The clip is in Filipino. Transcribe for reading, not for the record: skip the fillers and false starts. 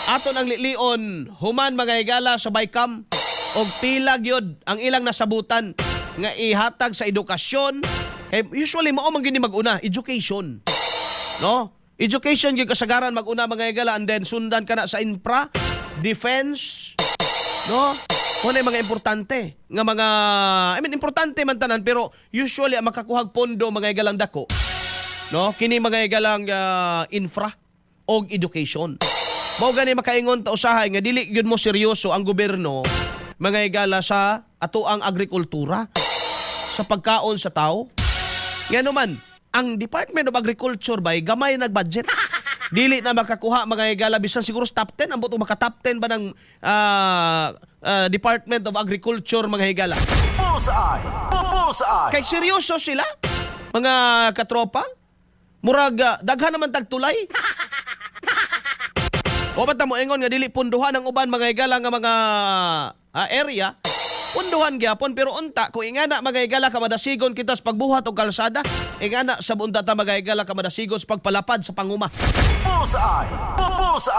Aton ang lilion human mga higala sa Baykam og pila gyud ang ilang nasabutan nga ihatag sa edukasyon. Usually mao man gini mag-una, education. No? Education gyud kasagaran mag-una mga higala, and then sundan kana sa infra, defense, no? Muna mga importante nga mga, importante man tanan, pero usually ang makakuhag pondo mga higalang dako, no? Kini mga higalang infra og education. Mao gani makaingon ta usahay nga dili gyud mo seryoso ang gobyerno mga higala sa ato ang agrikultura, sa pagkaon sa tao. Ngano man, ang Department of Agriculture bay gamay nag-budget. Dili na makakuha mga higala bisan siguro sa top 10, ambot maka-top 10 ba ng Department of Agriculture mga higala. Bullseye! Bullseye! Kay seryoso sila, mga katropa. Murag, daghan naman tagtulay. O ba't mo ingon nga dili punduhan ang uban mga higala nga mga area. Punduhan gyapon, pero unta, kung ingana mga higala ka madasigon kita sa pagbuhat o kalsada, ingana sa bunta ta mga higala ka madasigon sa pagpalapad sa panguma. Bullseye! Bullseye!